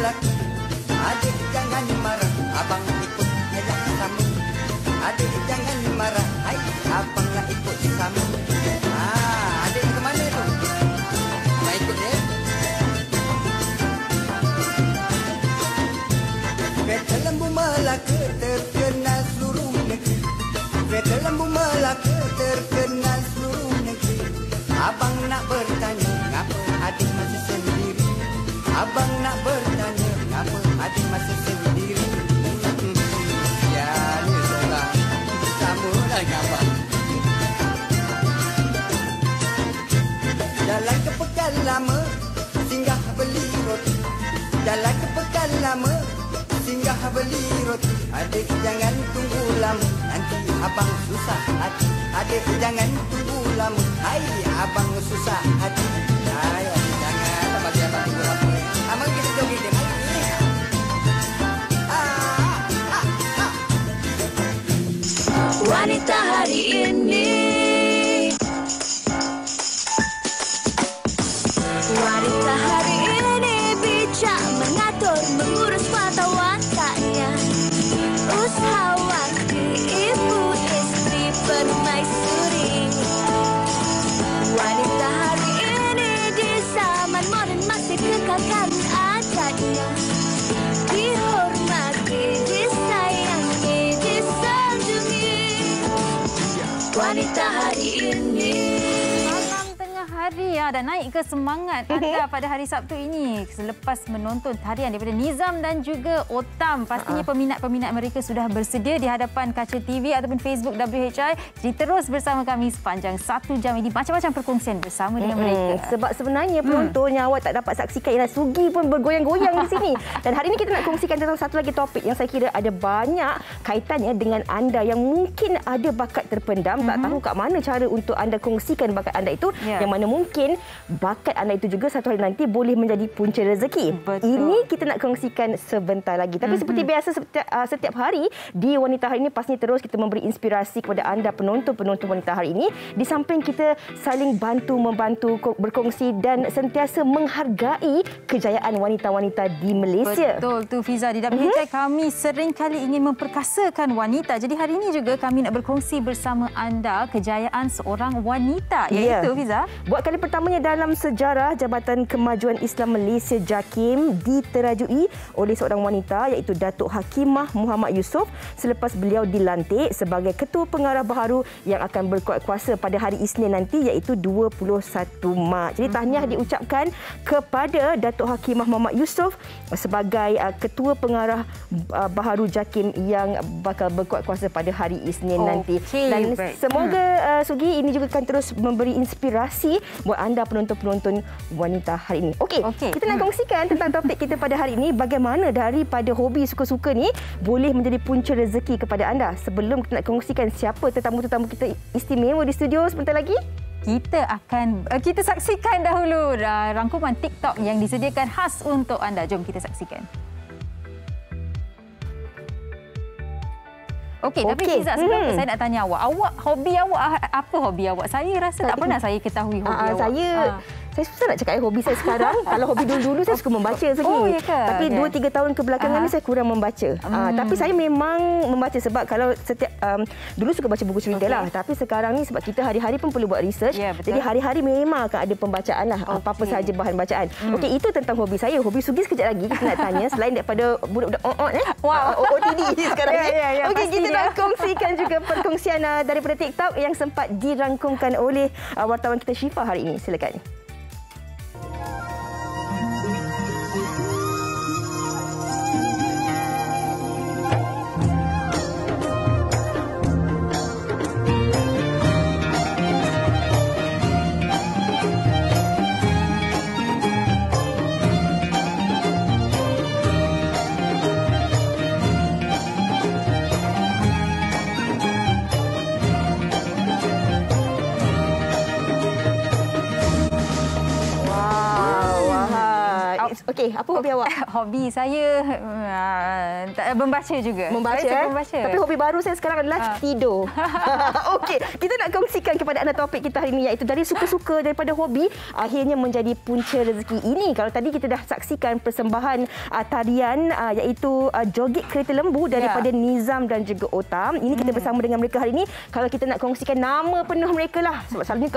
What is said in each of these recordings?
lelaki. Adik jangan marah, abang ikut elak sama. Adik jangan marah, hai abang nak ikut sama. Adik ke mana tu? Nak ikut dia? Kereta lembu Melaka terkenal seluruh negeri. Kereta lembu Melaka terkenal seluruh negeri. Abang nak bertanya, ngapa adik masih sendiri? Abang nak bertanya, ngapa adik masih sendiri? Ya, ni seorang sama lah dengan abang. Jalan ke Pekan Lama, singgah beli roti. Jalan ke Pekan Lama, singgah beli roti. Adik jangan tunggu lama, nanti abang susah hati. Adik jangan tunggu lama, hai abang susah hati. Hai adik janganlah bagi abang tunggu lama. Abang kita joget dia mari. Wanita hari ini, wanita hari ini bijak mengatur, mengurus mata wantanya. Usahawati, ibu istri permaisuri. Wanita hari ini di zaman modern masih kekalkan adatnya. Dihormati, disayangi, disanjungi. Wanita hari ini. Hari dan naik ke semangat anda pada hari Sabtu ini selepas menonton tarian daripada Nizam dan juga Otam. Pastinya peminat-peminat mereka sudah bersedia di hadapan kaca TV ataupun Facebook WHI. Jadi terus bersama kami sepanjang 1 jam ini, macam-macam perkongsian bersama dengan mereka. Sebab sebenarnya penonton yang awak tak dapat saksikan ialah Sugi pun bergoyang-goyang di sini. Dan hari ini kita nak kongsikan tentang satu lagi topik yang saya kira ada banyak kaitannya dengan anda yang mungkin ada bakat terpendam, tak tahu kat mana cara untuk anda kongsikan bakat anda itu, yang mana mungkin bakat anda itu juga satu hari nanti boleh menjadi punca rezeki. Betul. Ini kita nak kongsikan sebentar lagi. Tapi seperti biasa setiap hari di Wanita Hari ini pastinya terus kita memberi inspirasi kepada anda penonton-penonton Wanita Hari ini. Di samping kita saling bantu-membantu, berkongsi dan sentiasa menghargai kejayaan wanita-wanita di Malaysia. Betul tu Fiza. Di WHI kami sering kali ingin memperkasakan wanita. Jadi hari ini juga kami nak berkongsi bersama anda kejayaan seorang wanita, iaitu Fiza. Buat kali pertamanya dalam sejarah, Jabatan Kemajuan Islam Malaysia JAKIM diterajui oleh seorang wanita iaitu Datuk Hakimah Muhammad Yusof selepas beliau dilantik sebagai Ketua Pengarah Baharu yang akan berkuat kuasa pada hari Isnin nanti iaitu 21 Mac. Jadi tahniah diucapkan kepada Datuk Hakimah Muhammad Yusof sebagai Ketua Pengarah Baharu JAKIM yang bakal berkuat kuasa pada hari Isnin nanti. Dan semoga Sugi ini juga akan terus memberi inspirasi buat anda penonton-penonton Wanita Hari ini. Okey, kita nak kongsikan tentang topik kita pada hari ini, bagaimana daripada hobi suka-suka ni boleh menjadi punca rezeki kepada anda. Sebelum kita nak kongsikan siapa tetamu-tetamu kita istimewa di studio sebentar lagi, kita saksikan dahulu rangkuman TikTok yang disediakan khas untuk anda. Jom kita saksikan. Okey, tapi Fiza, sebelum saya nak tanya awak hobi awak apa hobi awak? Saya rasa tak pernah saya ketahui hobi awak. Saya susah nak cakap hobi saya sekarang. Kalau hobi dulu-dulu saya suka membaca segi. Tapi 2-3 tahun kebelakangan ni saya kurang membaca. Tapi saya memang membaca sebab kalau setiap dulu suka baca buku cerita lah. Tapi sekarang ni sebab kita hari-hari pun perlu buat research. Jadi hari-hari memang akan ada pembacaan lah. Apa-apa sahaja bahan bacaan. Okey, itu tentang hobi saya. Hobi Sugi sekejap lagi kita nak tanya selain daripada budak-budak OOTD sekarang ni. Okey, kita nak kongsikan juga perkongsian daripada TikTok yang sempat dirangkumkan oleh wartawan kita Syifa hari ini. Silakan. Okey, apa hobi awak? Hobi saya membaca juga. Membaca. Saya suka membaca. Tapi hobi baru saya sekarang adalah tidur. Okey, kita nak kongsikan kepada anda topik kita hari ini iaitu dari suka-suka daripada hobi akhirnya menjadi punca rezeki ini. Kalau tadi kita dah saksikan persembahan tarian iaitu joget kereta lembu daripada Nizam dan juga Otam. Ini kita bersama dengan mereka hari ini. Kalau kita nak kongsikan nama penuh mereka lah. Sebab selalunya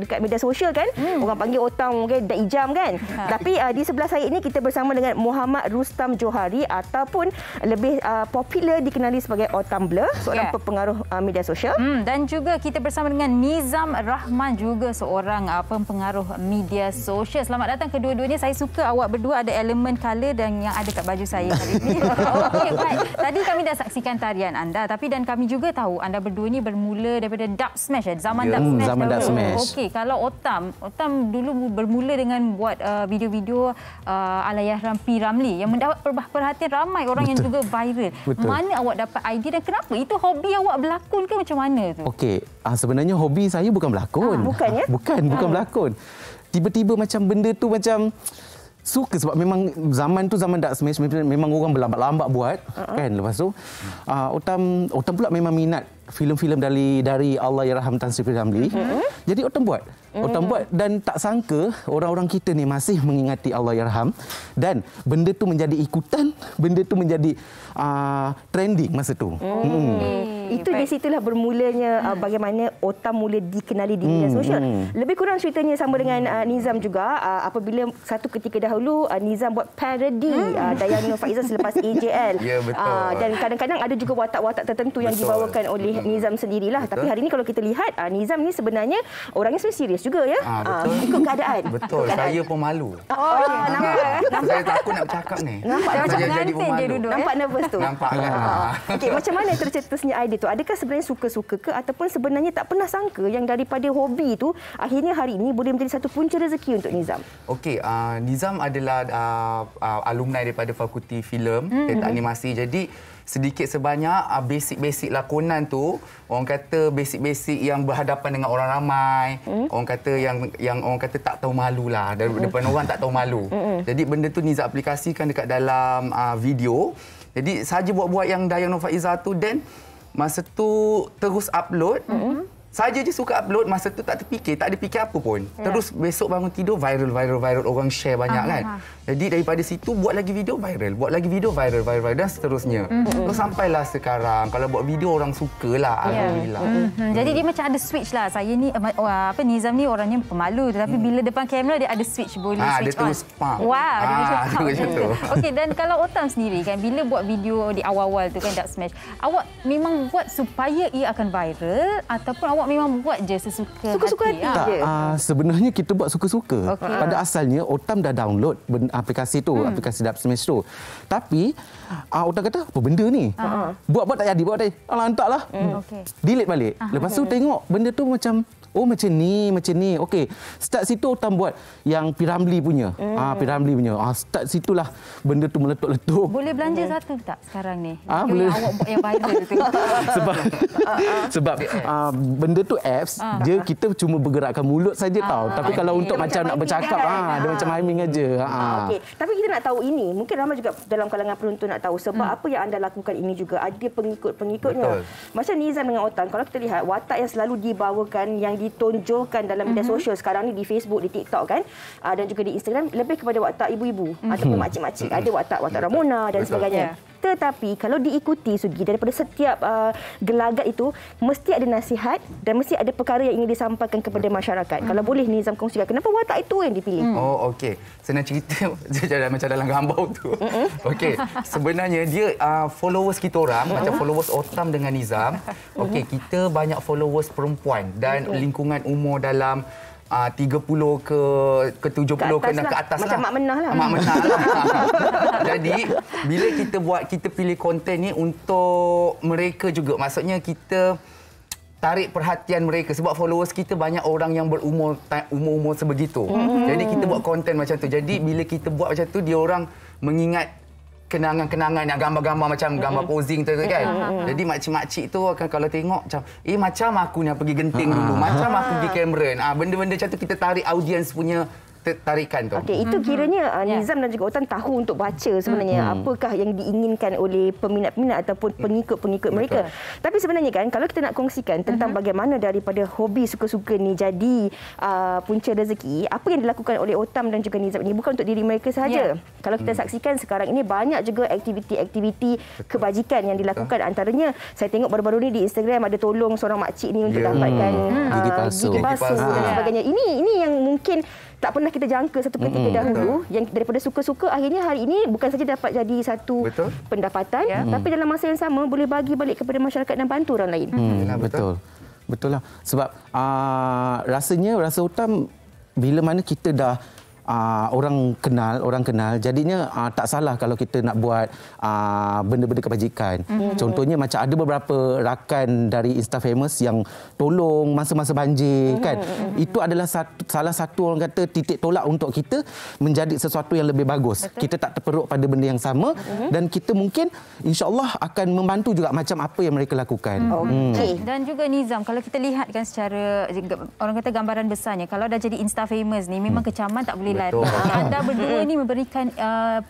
dekat media sosial kan, orang panggil Otam mungkin Dak Ijam kan. Tapi di sebelah saya ini kita bersama dengan Muhammad Rustam Johari ataupun lebih popular dikenali sebagai Otam Blur, seorang pengaruh media sosial. Dan juga kita bersama dengan Nizam Rahman, juga seorang pengaruh media sosial. Selamat datang kedua-duanya. Saya suka awak berdua ada elemen colour dan yang ada kat baju saya hari ini. Okey, baik. Tadi kami dah saksikan tarian anda, tapi dan kami juga tahu anda berdua ni bermula daripada Dub Smash, zaman Dub Smash. Zaman Dub Smash. Okey, kalau Otam dulu bermula dengan buat video-video Allahyarham P. Ramlee yang mendapat perhatian ramai orang. Betul. Yang juga viral. Betul. Mana awak dapat idea dan kenapa? Itu hobi awak berlakon ke macam mana tu? Okey, sebenarnya hobi saya bukan berlakon. Bukan ya? Bukan berlakon. Tiba-tiba macam benda tu macam suka sebab memang zaman tu zaman Dub Smash memang orang berlambat-lambat buat kan. Lepas tu Otam pula memang minat filem-filem dari Allahyarham Tan Sri P. Ramlee. Jadi Otam buat dan tak sangka orang-orang kita ni masih mengingati Allahyarham dan benda tu menjadi ikutan, benda tu menjadi trending masa tu. Itu di situlah bermulanya bagaimana Otam mula dikenali di media sosial. Lebih kurang ceritanya sama dengan Nizam juga. Apabila satu ketika dahulu Nizam buat parody Dayang Nur Faizah selepas AJL. Ya, betul. Dan kadang-kadang ada juga watak-watak tertentu yang dibawakan oleh Nizam sendirilah. Betul. Tapi hari ini kalau kita lihat Nizam ni sebenarnya orangnya serius juga ya. Betul. Ikut keadaan. Betul. Saya pun malu. Nampak. Saya takut nak bercakap ni. Nampak macam jadi pengantin pemalu. dia duduk. Nampak nervous tu. Nampak kan. Okey, macam mana tercetusnya idea tu? Adakah sebenarnya suka-suka ke ataupun sebenarnya tak pernah sangka yang daripada hobi tu akhirnya hari ini boleh menjadi satu punca rezeki untuk Nizam? Okey, Nizam adalah alumni daripada Fakulti Filem dan Animasi. Jadi sedikit sebanyak basic-basic lakonan tu, orang kata basic-basic yang berhadapan dengan orang ramai, orang kata yang orang kata tak tahu malu lah, depan orang tak tahu malu. Jadi benda tu Nizam aplikasikan dekat dalam video. Jadi saja buat-buat yang Dayang Nur Faizah tu, dan masa tu terus upload. Saja je suka upload, masa tu tak terfikir, tak ada fikir apa pun. Terus besok bangun tidur viral, orang share banyak kan. Jadi daripada situ buat lagi video viral, buat lagi video viral dan seterusnya. Terus sampailah sekarang kalau buat video orang sukalah, alhamdulillah. Jadi dia macam ada switch lah. Saya ni Nizam ni orangnya pemalu, tetapi bila depan kamera dia ada switch, boleh switch dia on. terus pump. Wow, dia macam tu. Okey, dan kalau Otam sendiri kan bila buat video di awal-awal tu kan Dub Smash, awak memang buat supaya ia akan viral ataupun awak memang buat je sesuka hati? je. Sebenarnya kita buat suka-suka. Pada asalnya Otam dah download aplikasi tu, aplikasi Dub Smash tu. Tapi Otam kata apa benda ni? Buat tak jadi, alah hantarlah. Delete balik. Lepas tu tengok benda tu macam macam ni. Okey. Start situ Otam buat yang P. Ramlee punya. P. Ramlee punya. Start situlah benda tu meletup-letup. Boleh belanja satu tak sekarang ni? Boleh. Yang awak buat yang viral tu. sebab benda tu apps, dia kita cuma bergerakkan mulut saja tau. Tapi kalau untuk macam nak bercakap, dia macam miming aja. Okey. Tapi kita nak tahu ini, mungkin ramai juga dalam kalangan penonton nak tahu sebab apa yang anda lakukan ini juga ada pengikut-pengikutnya. Betul. Macam Nizam dengan Otam, kalau kita lihat watak yang selalu dibawakan, yang ditonjolkan dalam media sosial sekarang ni di Facebook, di TikTok kan, dan juga di Instagram lebih kepada watak ibu-ibu ataupun makcik-makcik. Ada watak Ramona dan sebagainya. Tetapi kalau diikuti Sugi daripada setiap gelagat itu mesti ada nasihat dan mesti ada perkara yang ingin disampaikan kepada masyarakat. Kalau boleh Nizam kongsikan kenapa watak itu yang dipilih? Okey. Senang cerita macam dalam gambar tu. Okey. Sebenarnya dia followers kita orang macam followers Otam dengan Nizam. Okey, kita banyak followers perempuan dan lingkungan umur dalam 30 ke 70 ke atas macam lah. Mak Menah lah. Mak Menah lah. Jadi bila kita pilih konten ni untuk mereka juga, maksudnya kita tarik perhatian mereka sebab followers kita banyak orang yang berumur sebegitu. Jadi kita buat konten macam tu. Jadi bila kita buat macam tu, dia orang mengingat kenangan-kenangan yang gambar-gambar macam gambar posing tu kan. Jadi makcik-makcik tu akan kalau tengok macam macam aku ni pergi genting dulu, macam aku pergi Cameron. Benda-benda macam tu kita tarik audiens punya tarikan tu. Okey, itu kiranya Nizam dan juga Otam tahu untuk baca sebenarnya apakah yang diinginkan oleh peminat-peminat ataupun pengikut-pengikut mereka. Tapi sebenarnya kan kalau kita nak kongsikan tentang bagaimana daripada hobi suka-suka ni jadi punca rezeki, apa yang dilakukan oleh Otam dan juga Nizam ini bukan untuk diri mereka sahaja. Kalau kita saksikan sekarang ini banyak juga aktiviti-aktiviti kebajikan yang dilakukan. Antaranya saya tengok baru-baru ni di Instagram ada tolong seorang makcik ni untuk dapatkan gigi palsu dan sebagainya. Ini yang mungkin tak pernah kita jangka satu ketika dahulu, yang daripada suka-suka akhirnya hari ini bukan saja dapat jadi satu pendapatan, tapi dalam masa yang sama boleh bagi balik kepada masyarakat dan bantu orang lain. Betul lah. Sebab rasa Otam bila mana kita dah orang kenal, jadinya tak salah kalau kita nak buat benda-benda kebajikan. Contohnya macam ada beberapa rakan dari Insta Famous yang tolong masa-masa banjir kan. Itu adalah salah satu orang kata titik tolak untuk kita menjadi sesuatu yang lebih bagus. Kita tak terperuk pada benda yang sama dan kita mungkin insya-Allah akan membantu juga macam apa yang mereka lakukan. Dan juga Nizam, kalau kita lihat kan secara orang kata gambaran besarnya, kalau dah jadi Insta Famous ni memang kecaman tak boleh anda berdua ni memberikan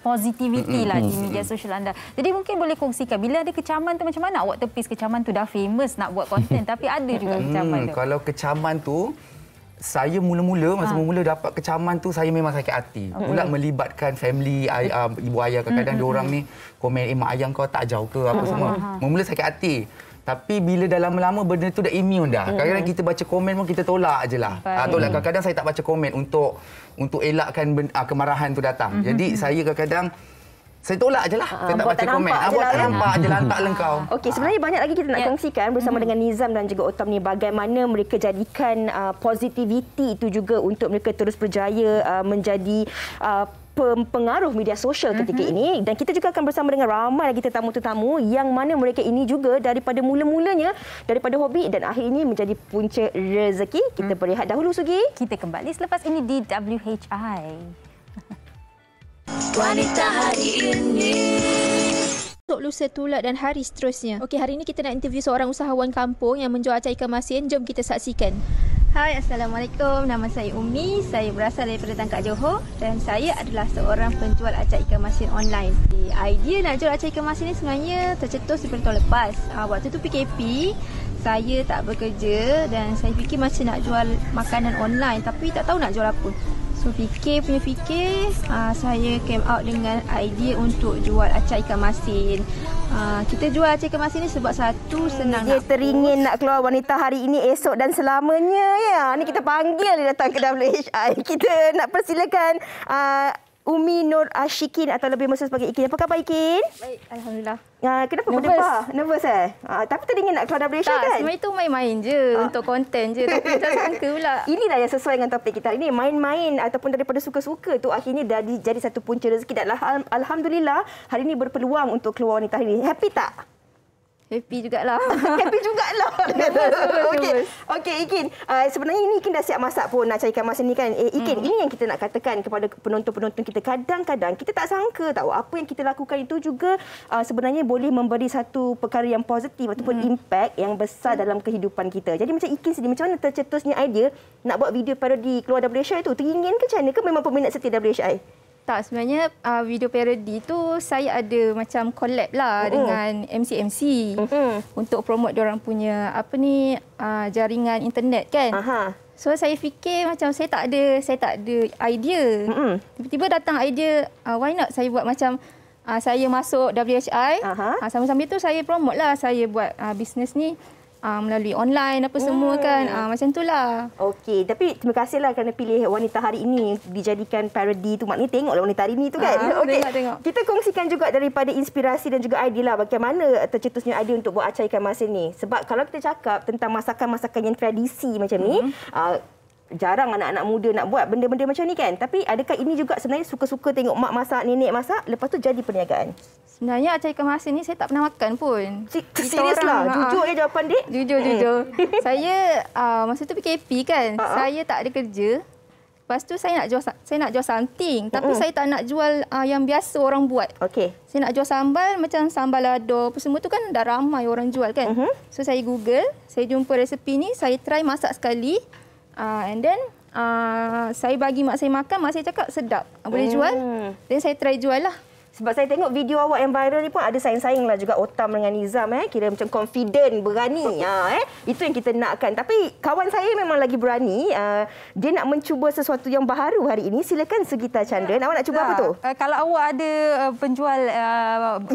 positivity lah di media sosial anda. Jadi mungkin boleh kongsikan bila ada kecaman tu macam mana awak tepis kecaman tu? Dah famous nak buat konten tapi ada juga kecaman tu. Kalau kecaman tu saya masa mula dapat kecaman tu saya memang sakit hati. Pula melibatkan family ibu ayah, kadang-kadang diorang ni komen mak ayah kau tak jauh ke apa semua. Mula sakit hati. Tapi bila dah lama-lama benda tu dah immune dah. Kadang-kadang kita baca komen pun kita tolak je lah. Tolak. Kadang-kadang saya tak baca komen untuk elakkan kemarahan tu datang. Jadi saya kadang-kadang saya tolak je lah. Saya tak baca komen. Buat tak nampak je, lantak lengkau. Okey, sebenarnya banyak lagi kita nak kongsikan bersama dengan Nizam dan juga Otam ni bagaimana mereka jadikan positivity itu juga untuk mereka terus berjaya menjadi pengaruh media sosial ketika ini, dan kita juga akan bersama dengan ramai lagi tetamu-tetamu yang mana mereka ini juga daripada mula-mulanya daripada hobi dan akhir ini menjadi punca rezeki. Kita berehat dahulu Sugi. Kita kembali selepas ini di WHI. Wanita hari ini. Untuk lusa, tulat dan hari seterusnya. Okey, hari ini kita nak interview seorang usahawan kampung yang menjual acai ikan masin. Jom kita saksikan. Hai, Assalamualaikum. Nama saya Umi. Saya berasal daripada Tangkak Johor dan saya adalah seorang penjual acai ikan masin online. Idea nak jual acai ikan masin ni sebenarnya tercetus daripada tahun lepas. Waktu tu PKP, saya tak bekerja dan saya fikir macam nak jual makanan online tapi tak tahu nak jual apa. So fikir, saya came out dengan idea untuk jual acai ikan masin. Kita jual acai ikan masin ni sebab satu, senang dia nak teringin nak keluar wanita hari ini, esok dan selamanya ya. Ni kita panggil dia datang ke WHI. Kita nak persilakan Umi Nur Ashikin atau lebih mesra sebagai Ikin. Apa khabar Ikin? Baik, Alhamdulillah. Kenapa berdebah? Nervous tapi teringin nak keluar WHI kan? Sebenarnya itu main-main je untuk konten je. Tapi tak sangka pula. Inilah yang sesuai dengan topik kita hari ini. Main-main ataupun daripada suka-suka tu akhirnya dah jadi satu punca rezeki. Dan Alhamdulillah hari ini berpeluang untuk keluar wanita hari ini. Happy tak? Happy jugalah. Happy jugalah. Okey, Ikin. Sebenarnya ini Ikin dah siap masak pun nak cari ikan masin ni kan. Ikin, ini yang kita nak katakan kepada penonton-penonton kita. Kadang-kadang kita tak sangka tahu apa yang kita lakukan itu juga sebenarnya boleh memberi satu perkara yang positif ataupun impact yang besar dalam kehidupan kita. Jadi macam Ikin sendiri, macam mana tercetusnya idea nak buat video parodi keluar WHI itu? Teringin ke macam mana ke memang peminat setia WHI? Tak, sebenarnya video parody tu saya ada macam collab lah dengan MC-MC untuk promote diorang punya jaringan internet kan. So saya fikir macam saya tak ada idea. Tiba-tiba datang idea, why not saya buat macam saya masuk WHI. Sambil-sambil tu saya promote lah, saya buat bisnes ni melalui online apa semua kan. Macam itulah. Okey, tapi terima kasihlah kerana pilih wanita hari ini dijadikan parody tu. Maknanya tengoklah wanita hari ini tu kan. Okey. Tengok. Kita kongsikan juga daripada inspirasi dan juga idea lah bagaimana tercetusnya idea untuk buat acai ikan masin ni. Sebab kalau kita cakap tentang masakan-masakan yang tradisi macam ni, jarang anak-anak muda nak buat benda-benda macam ni kan. Tapi adakah ini juga sebenarnya suka-suka tengok mak masak, nenek masak, lepas tu jadi perniagaan? Sebenarnya acai ikan masin ni saya tak pernah makan pun. Serius lah? Jujur je jawapan dik? Jujur. Saya masa tu PKP kan, saya tak ada kerja. Lepas tu saya nak jual something, tapi saya tak nak jual yang biasa orang buat. Okey. Saya nak jual sambal macam sambal lado apa semua tu kan dah ramai orang jual kan. So saya Google, saya jumpa resepi ni, saya try masak sekali. And then saya bagi mak saya makan, mak saya cakap sedap. Boleh jual. Dan saya try jual lah. Sebab saya tengok video awak yang viral ni pun ada saing-saing lah juga Otam dengan Nizam. Kira macam confident, berani. Itu yang kita nakkan. Tapi kawan saya memang lagi berani. Dia nak mencuba sesuatu yang baharu hari ini. Silakan Sugita Chandran. Awak nak cuba apa tu? Kalau awak ada penjual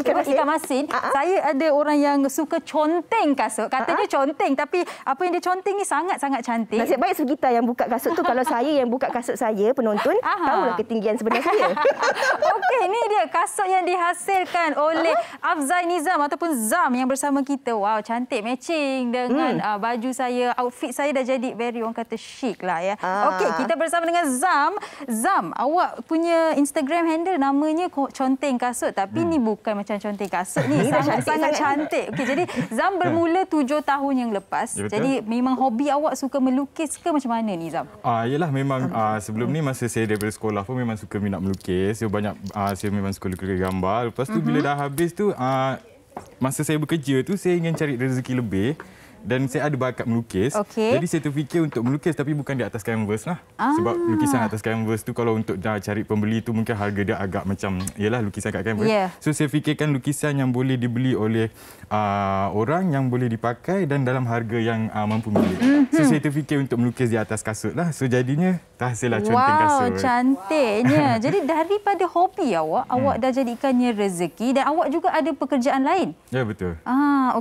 ikan masin, saya ada orang yang suka conteng kasut. Katanya conteng, tapi apa yang dia conteng ni sangat-sangat cantik. Nasib baik Sugita yang buka kasut tu. Kalau saya yang buka kasut saya, penonton, tahulah ketinggian sebenar saya. Okey, ni dia kasut yang dihasilkan oleh Afzal Nizam ataupun Zam yang bersama kita. Wow, cantik matching dengan baju saya. Outfit saya dah jadi very, orang kata, chic lah ya. Okey, kita bersama dengan Zam. Zam, awak punya Instagram handle namanya Conteng Kasut, tapi ni bukan macam conteng kasut ni. Sangat-sangat cantik. Okey, jadi Zam bermula 7 tahun yang lepas. Ya, jadi memang hobi awak suka melukis ke macam mana ni, Zam? Yalah, memang sebelum ni masa saya daripada sekolah pun memang suka minat melukis. Saya memang suka lukis gambar. Lepas tu bila dah habis tu, masa saya bekerja tu saya ingin cari rezeki lebih dan saya ada bakat melukis. Jadi saya terfikir untuk melukis tapi bukan di atas kanvas lah. Sebab lukisan atas kanvas tu kalau untuk dah cari pembeli tu mungkin harga dia agak macam yalah lukisan kat kanvas. So saya fikirkan lukisan yang boleh dibeli oleh orang, yang boleh dipakai dan dalam harga yang mampu milik. So saya terfikir untuk melukis di atas kasut lah. So jadinya terhasillah Conteng Kasut. Wow, cantiknya. Jadi daripada hobi awak dah jadikannya rezeki dan awak juga ada pekerjaan lain. Ya, betul.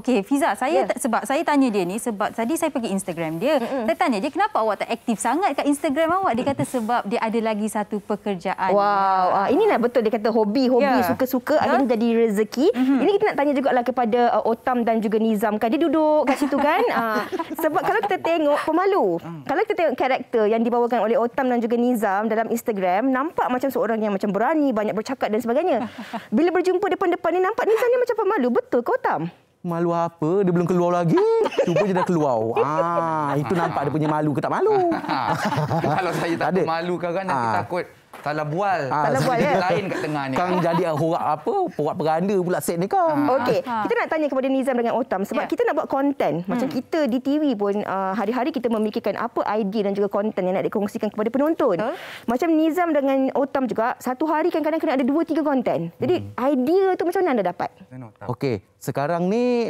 Okey, Fiza, sebab saya tanya dia ni sebab tadi saya pergi Instagram dia. Saya tanya dia kenapa awak tak aktif sangat kat Instagram awak. Dia kata sebab dia ada lagi satu pekerjaan. Wow, inilah betul dia kata hobi suka-suka akhirnya jadi rezeki. Ini kita nak tanya jugalah kepada Otam dan juga Nizam kan. Dia duduk kat situ kan. Sebab kalau kita tengok pemalu. Kalau kita tengok karakter yang dibawakan oleh Otam dan juga Nizam dalam Instagram, nampak macam seorang yang macam berani, banyak bercakap dan sebagainya. Bila berjumpa depan-depan ni nampak Nizam ni macam pemalu. Betul ke Otam? Malu apa? Dia belum keluar lagi. Cuba je dah keluar. Itu nampak dia punya malu ke tak malu. Kalau saya tak malu kan nanti takut salah bual. Salah bual ya. Lain kat tengah ni. Kang jadi porak peranda pula set ni kang. Okey, kita nak tanya kepada Nizam dengan Otam sebab kita nak buat konten. Macam kita di TV pun hari-hari kita memikirkan apa idea dan juga konten yang nak dikongsikan kepada penonton. Macam Nizam dengan Otam juga satu hari kadang-kadang kena ada 2-3 konten. Jadi idea tu macam mana anda dapat? Okey, sekarang ni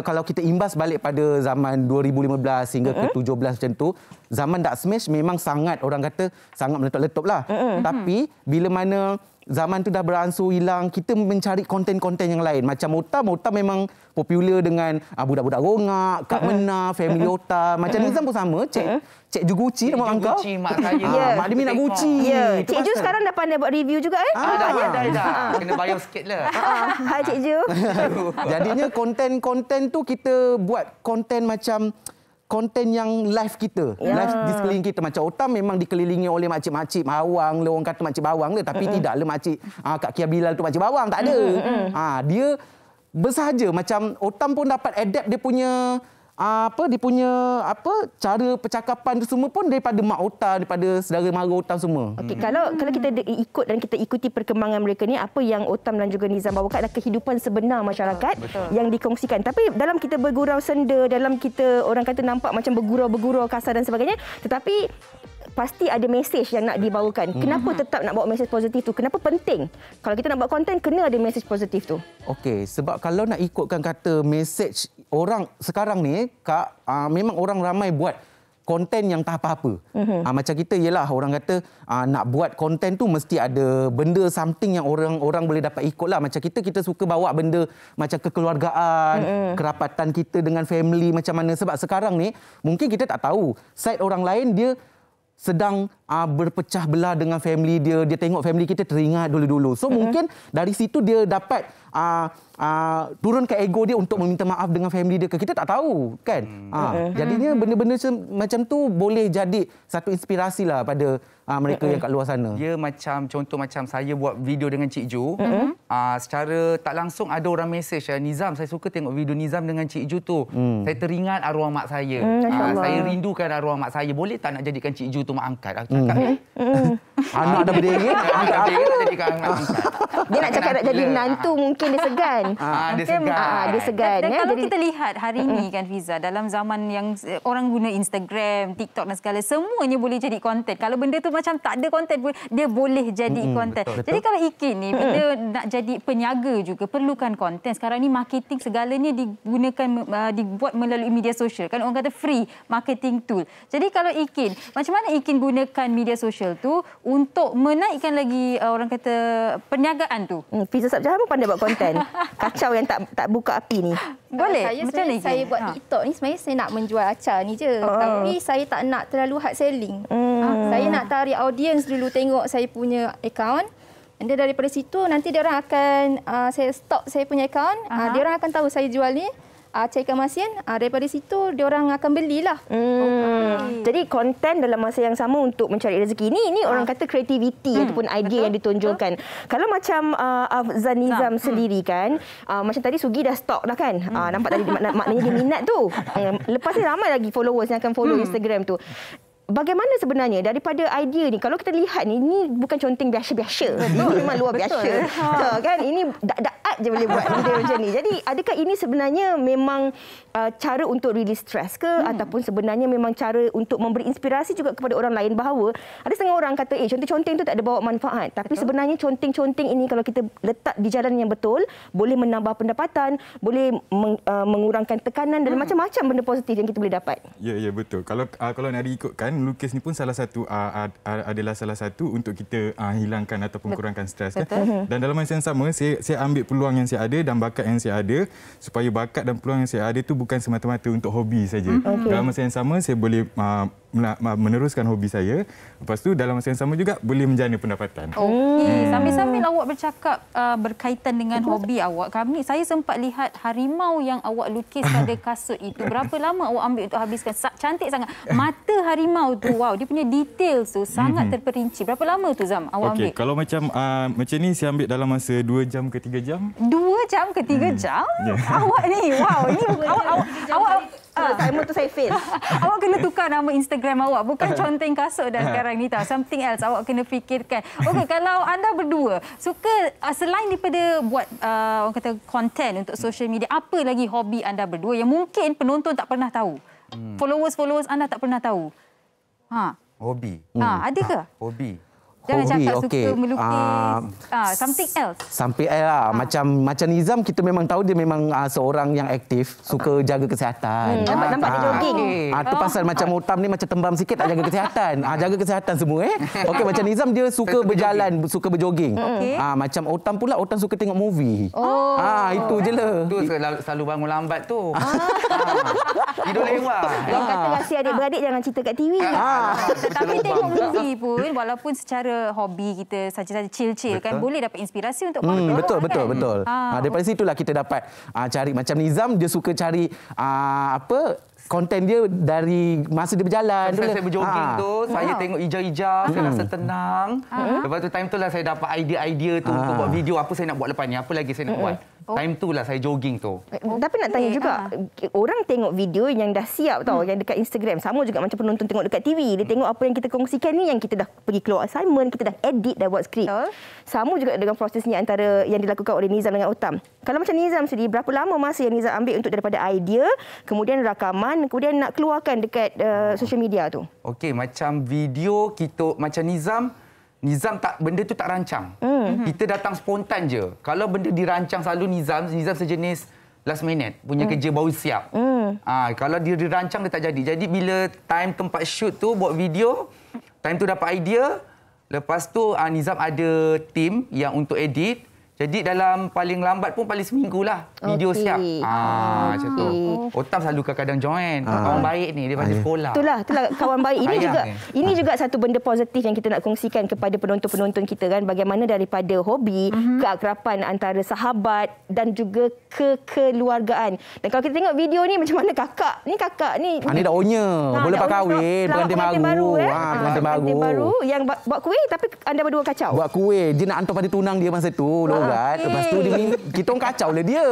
kalau kita imbas balik pada zaman 2015 hingga ke 17 macam tu, zaman Dak Smash memang sangat orang kata sangat meletup-letup lah. Tapi bila mana zaman tu dah beransur hilang, kita mencari konten-konten yang lain. Macam Otam memang popular dengan budak-budak rongak, Kak Mena, Family Otam. Macam Nizam pun sama, Cik Ju Gucci nama angkau. Gucci mak saya. Mak dia minat Gucci. Cik Ju sekarang dah pandai buat review juga Dah. Kena bayar sikit lah. Hai Cik Ju. Jadinya konten-konten tu kita buat konten macam konten yang live kita, live di sekeliling kita. Macam Otam memang dikelilingi oleh makcik-makcik bawang, orang kata makcik bawang tapi tidaklah makcik Kak Kia Bilal tu makcik bawang, tak ada. Dia bersahaja macam Otam pun dapat adapt dia punya cara percakapan tu semua pun daripada mak Otam, daripada saudara mara Otam semua. Okey, kalau kita ikut dan kita ikuti perkembangan mereka ni, apa yang Otam dan juga Nizam bawakan adalah kehidupan sebenar masyarakat yang dikongsikan. Tapi dalam kita bergurau senda, dalam kita orang kata nampak macam bergurau-bergurau kasar dan sebagainya, tetapi pasti ada mesej yang nak dibawakan. Kenapa tetap nak bawa mesej positif tu? Kenapa penting? Kalau kita nak buat konten, kena ada mesej positif tu. Okey, sebab kalau nak ikutkan kata mesej orang sekarang ni, Kak, memang orang ramai buat konten yang tak apa-apa. Macam kita ialah orang kata nak buat konten tu mesti ada benda something yang orang boleh dapat ikutlah. Macam kita suka bawa benda macam kekeluargaan, kerapatan kita dengan family macam mana. Sebab sekarang ni mungkin kita tak tahu side orang lain dia sedang berpecah belah dengan family dia. Dia tengok family kita teringat dulu-dulu. So mungkin dari situ dia dapat turunkan ego dia untuk meminta maaf dengan family dia. Kita tak tahu kan. Jadinya benda-benda macam tu boleh jadi satu inspirasi lah pada mereka yang kat luar sana. Dia macam contoh macam saya buat video dengan Cik Ju. Secara tak langsung ada orang mesej, Nizam, saya suka tengok video Nizam dengan Cik Ju tu. Saya teringat arwah mak saya. Saya rindukan arwah mak saya. Boleh tak nak jadikan Cik Ju tu mak angkat? Kakak ni. Anak dah berdiri. Anak berdiri jadi anak angkat. Dia nak cakap nak jadi menantu, mungkin dia segan. Dia segan. Dia segan. Dan ya. kalau Jadi, kita lihat hari ini kan Fiza, dalam zaman yang orang guna Instagram, TikTok dan segala, semuanya boleh jadi konten. Kalau benda tu macam tak ada konten, dia boleh jadi konten. Jadi kalau Ikin ni, bila nak jadi peniaga juga, perlukan konten. Sekarang ni marketing segalanya dibuat melalui media sosial. Kan orang kata free marketing tool. Jadi kalau Ikin, macam mana Ikin gunakan media sosial tu untuk menaikkan lagi orang kata perniagaan tu? Fiza Sabjah pun pandai buat konten. Kacau yang tak buka api ni. Boleh? Saya Macam mana saya buat TikTok ni sebenarnya saya nak menjual acar ni je. Tapi saya tak nak terlalu hard selling. Saya nak tarik audience dulu tengok saya punya akaun. Dan daripada situ nanti dia orang akan saya stop saya punya akaun. Dia orang akan tahu saya jual ni acar ikan masin. Daripada situ dia orang akan belilah. Jadi konten dalam masa yang sama untuk mencari rezeki. Ini orang kata kreativiti ataupun idea yang ditonjolkan. Kalau macam Afzan Nizam sendiri kan, macam tadi Sugi dah stok dah kan. Nampak tadi maknanya dia minat tu. Lepas ni ramai lagi followers yang akan follow Instagram tu. Bagaimana sebenarnya daripada idea ni? Kalau kita lihat ni, ini bukan conteng biasa-biasa. Ini memang luar biasa. Kan? Ini dak-dak je boleh buat benda macam ni. Jadi adakah ini sebenarnya memang cara untuk release stress ke? Ataupun sebenarnya memang cara untuk memberi inspirasi juga kepada orang lain bahawa ada setengah orang kata, conteng-conteng tu tak ada bawa manfaat. Tapi sebenarnya conteng-conteng ini kalau kita letak di jalan yang betul, boleh menambah pendapatan, boleh mengurangkan tekanan dan macam-macam benda positif yang kita boleh dapat. Ya, betul. Kalau nak diikutkan, melukis ni pun adalah salah satu untuk kita hilangkan ataupun kurangkan stres. Kan? Dan dalam masa yang sama, saya ambil peluang yang saya ada dan bakat yang saya ada supaya bakat dan peluang yang saya ada tu bukan semata-mata untuk hobi saja. Dalam masa yang sama, saya boleh meneruskan hobi saya. Lepas tu dalam masa yang sama juga boleh menjana pendapatan. Sambil-sambil awak bercakap berkaitan dengan hobi awak, saya sempat lihat harimau yang awak lukis pada kasut itu. Berapa lama awak ambil untuk habiskan? Cantik sangat. Mata harimau tu, wow, dia punya detail tu sangat terperinci. Berapa lama tu Zam awak ambil? Kalau macam ni saya ambil dalam masa 2 jam ke 3 jam. 2 jam ke 3 jam? Awak ni, wow, ini awak Timer tu saya fail. Awak kena tukar nama Instagram awak. Bukan conteng kasut dah sekarang ni tahu. Something else awak kena fikirkan. Okey, kalau anda berdua suka selain daripada buat orang kata konten untuk social media, apa lagi hobi anda berdua yang mungkin penonton tak pernah tahu? Followers anda tak pernah tahu. Hobi. Ada ke? Hobi. Jangan cakap suka melukis. Something else. Something else lah. Macam Nizam, kita memang tahu dia memang seorang yang aktif, suka jaga kesihatan. Nampak dia jogging. Itu pasal macam Otam ni macam tembam sikit tak jaga kesihatan. Jaga kesihatan semua. Okey, macam Nizam dia suka berjalan, suka berjogging. Macam Otam pula, Otam suka tengok movie. Itu je lah. Tu selalu bangun lambat tu. Tidur lewat. Orang kata rahsia adik-beradik jangan cerita kat TV. Tetapi tengok movie pun, walaupun secara hobi kita saja chill-chill kan, boleh dapat inspirasi untuk betul. Daripada situlah kita dapat cari. Macam Nizam, dia suka cari konten dia dari masa dia berjalan. Saya berjogging tu, saya tengok hijau-hijau, saya rasa tenang. Lepas tu time tu lah saya dapat idea-idea tu untuk buat video. Apa saya nak buat lepas ni, apa lagi saya nak buat. Time tu lah saya jogging tu. Tapi nak tanya juga, orang tengok video yang dah siap tau, yang dekat Instagram. Sama juga macam penonton tengok dekat TV. Dia tengok apa yang kita kongsikan ni, yang kita dah pergi keluar assignment, kita dah edit, dah buat skrip. Sama juga dengan prosesnya antara yang dilakukan oleh Nizam dengan Otam. Kalau macam Nizam sendiri, berapa lama masa yang Nizam ambil untuk daripada idea, kemudian rakaman, kemudian nak keluarkan dekat social media tu? Okey, macam video kita, macam Nizam tak, benda tu tak rancang. Kita datang spontan je. Kalau benda dirancang selalu Nizam sejenis last minute, punya kerja baru siap. Kalau dia dirancang dia tak jadi. Jadi bila time tempat shoot tu buat video, time tu dapat idea, lepas tu Nizam ada tim yang untuk edit. Jadi dalam paling lambat pun paling seminggu lah video siap. Macam tu. Otam selalu kadang-kadang join. Kawan baik ni daripada sekolah. Itulah kawan baik. Ini juga satu benda positif yang kita nak kongsikan kepada penonton-penonton kita kan. Bagaimana daripada hobi, keakraban antara sahabat dan juga kekeluargaan. Dan kalau kita tengok video ni macam mana kakak ni. Ni dah onya. Boleh pak kahwin, pengantin baru. Pengantin baru yang buat kuih tapi anda berdua kacau. Buat kuih. Dia nak hantar pada tunang dia masa tu. kan. Lepas tu kita orang kacau lah dia.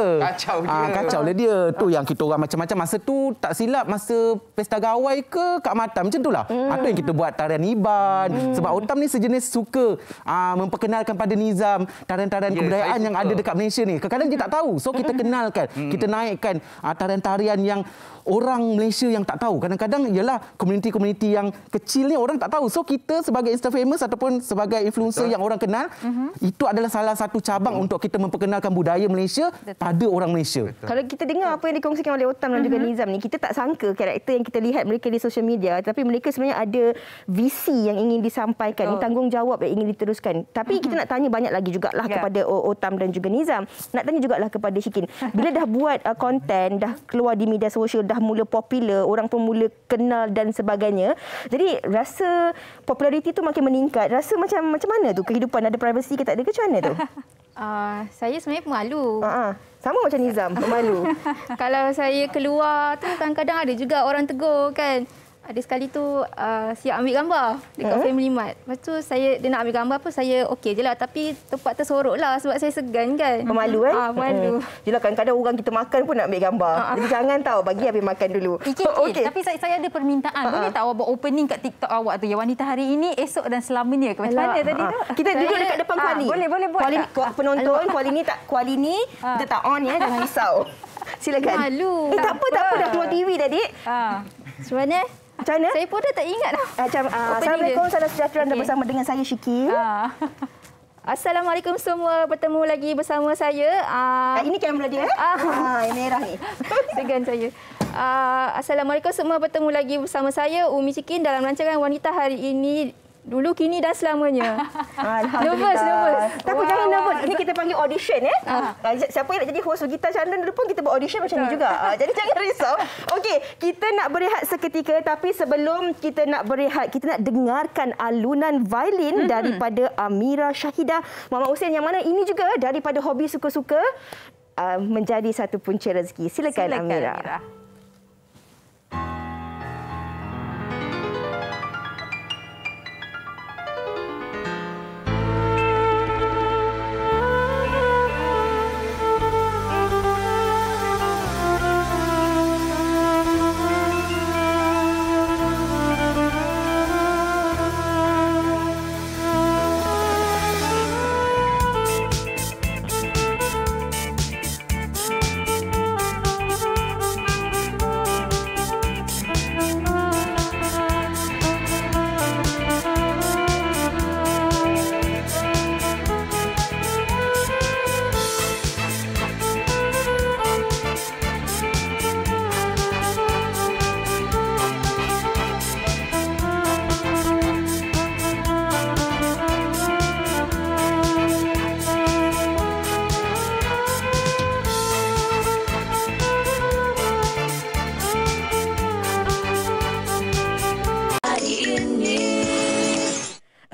Kacau lah dia. Tu yang kita orang macam-macam. Masa tu tak silap masa pesta gawai ke Kak Mata macam itulah. Tu yang kita buat tarian Iban. Sebab Otam ni sejenis suka memperkenalkan pada Nizam tarian-tarian kebudayaan yang ada dekat Malaysia ni. Kadang-kadang dia tak tahu. So kita kenalkan, kita naikkan tarian-tarian yang orang Malaysia yang tak tahu. Kadang-kadang ialah komuniti-komuniti yang kecil ni orang tak tahu. So kita sebagai Insta famous ataupun sebagai influencer yang orang kenal, itu adalah salah satu cabang untuk kita memperkenalkan budaya Malaysia pada orang Malaysia. Kalau kita dengar apa yang dikongsikan oleh Otam dan juga Nizam ni, kita tak sangka karakter yang kita lihat mereka di social media, tapi mereka sebenarnya ada visi yang ingin disampaikan, tanggungjawab yang ingin diteruskan. Tapi kita nak tanya banyak lagi jugalah kepada Otam dan juga Nizam. Nak tanya jugalah kepada Syikin. Bila dah buat konten, dah keluar di media sosial, dah mula popular, orang pun mula kenal dan sebagainya. Jadi rasa populariti tu makin meningkat. Rasa macam mana tu kehidupan, ada privacy ke tak ada ke, macam mana tu? Saya sebenarnya pemalu. Sama macam Nizam, pemalu. Kalau saya keluar tu kadang-kadang ada juga orang tegur kan. Ada sekali tu siap ambil gambar dekat Family Mart. Lepas tu dia nak ambil gambar pun saya okey je lah. Tapi tempat tersorok lah sebab saya segan kan. Pemalu kan? Pemalu. Yelah kadang-kadang orang kita makan pun nak ambil gambar. Jadi jangan tahu, bagi habis makan dulu. Okay. Tapi saya ada permintaan. Boleh tak awak buat opening kat TikTok awak tu? Ya, wanita hari ini, esok dan selamanya. Macam mana tadi tu? Kita duduk dekat depan Kuali. Boleh buat tak? Penonton, Kuali ni kita tak on ya, jangan risau. Silakan. Malu. Tak apa, dah keluar TV tadi. Sebenarnya macam mana? Saya pun dah tak ingat dah. Assalamualaikum, salam sejahtera. Anda bersama dengan saya, Syikin. Assalamualaikum semua. Bertemu lagi bersama saya. Ini kamera dia. Merah ni. Segan saya. Assalamualaikum semua. Bertemu lagi bersama saya, Umi Syikin, dalam rancangan Wanita Hari Ini. Dulu, kini dan selamanya. Nervous. Tapi jangan nervous. Ini kita panggil audition ya. Siapa yang nak jadi host Gita Chandan dulu pun kita buat audition macam ni juga. Jadi jangan risau. Okey, kita nak berehat seketika, tapi sebelum kita nak berehat, kita nak dengarkan alunan violin daripada Amira Syahidah Muhammad Hussein, yang mana ini juga daripada hobi suka-suka menjadi satu punca rezeki. Silakan Amira.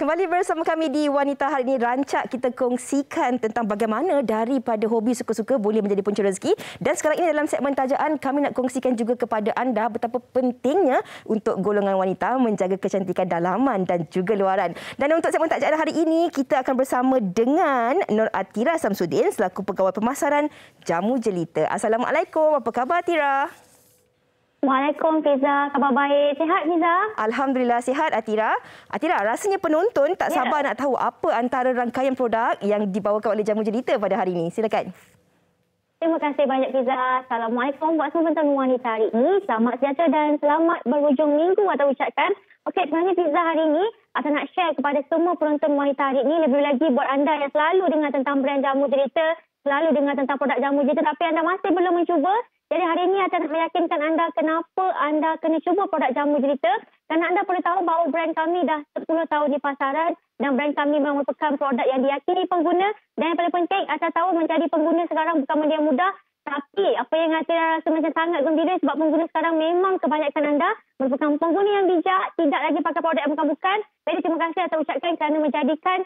Kembali bersama kami di Wanita Hari Ini. Rancak kita kongsikan tentang bagaimana daripada hobi suka-suka boleh menjadi punca rezeki. Dan sekarang ini dalam segmen tajaan, kami nak kongsikan juga kepada anda betapa pentingnya untuk golongan wanita menjaga kecantikan dalaman dan juga luaran. Dan untuk segmen tajaan hari ini, kita akan bersama dengan Nur Atira Samsudin selaku Pegawai Pemasaran Jamu Jelita. Assalamualaikum. Apa khabar Atira? Waalaikumsalam Fiza, khabar baik. Sihat Fiza? Alhamdulillah sihat Atira. Atira, rasanya penonton tak sabar nak tahu apa antara rangkaian produk yang dibawakan oleh Jamu Jelita pada hari ini. Silakan. Terima kasih banyak Fiza. Assalamualaikum buat semua penonton wanita hari ini. Selamat sejahtera dan selamat berhujung minggu atau ucapkan. Okey, sebenarnya Fiza hari ini saya nak share kepada semua penonton wanita hari ini, lebih lagi buat anda yang selalu dengar tentang brand Jamu Jelita, selalu dengar tentang produk Jamu Jelita tapi anda masih belum mencuba. Jadi hari ini saya nak meyakinkan anda kenapa anda kena cuba produk Jamu Jelita. Kerana anda perlu tahu bahawa brand kami dah 10 tahun di pasaran dan brand kami merupakan produk yang diyakini pengguna. Dan yang paling penting, anda tahu menjadi pengguna sekarang bukan benda yang mudah. Tapi apa yang Atira rasa macam sangat gembira sebab pengguna sekarang memang kebanyakan anda merupakan pengguna yang bijak, tidak lagi pakai produk yang bukan-bukan. Jadi terima kasih saya ucapkan kerana menjadikan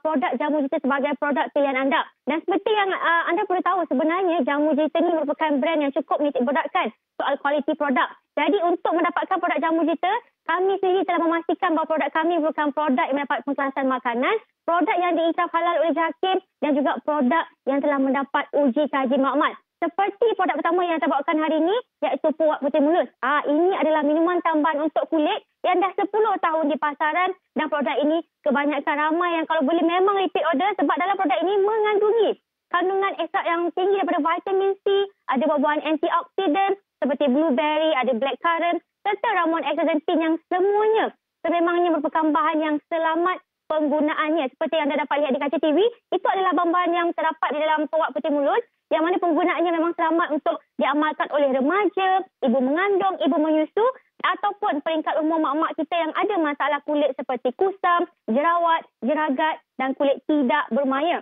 produk Jamu Jelita sebagai produk pilihan anda. Dan seperti yang anda perlu tahu, sebenarnya Jamu Jelita ini merupakan brand yang cukup menitik beratkan soal kualiti produk. Jadi untuk mendapatkan produk Jamu Jelita, kami sendiri telah memastikan bahawa produk kami merupakan produk yang mendapat pengkelasan makanan, produk yang diikrar halal oleh JAKIM dan juga produk yang telah mendapat uji kaji makmal. Seperti produk pertama yang saya bawakan hari ini, iaitu Puak Putih Mulus. Ini adalah minuman tambahan untuk kulit yang dah 10 tahun di pasaran, dan produk ini kebanyakan ramai yang kalau boleh memang repeat order sebab dalam produk ini mengandungi kandungan ekstrak yang tinggi daripada vitamin C, ada buah-buahan antioksidan seperti blueberry, ada blackcurrant serta ramuan astaxanthin yang semuanya sememangnya merupakan bahan yang selamat penggunaannya. Seperti yang anda dapat lihat di kaca TV, itu adalah bahan-bahan yang terdapat di dalam Puak Putih Mulus yang mana penggunaannya memang selamat untuk diamalkan oleh remaja, ibu mengandung, ibu menyusu ataupun peringkat umur mak-mak kita yang ada masalah kulit seperti kusam, jerawat, jeragat dan kulit tidak bermaya.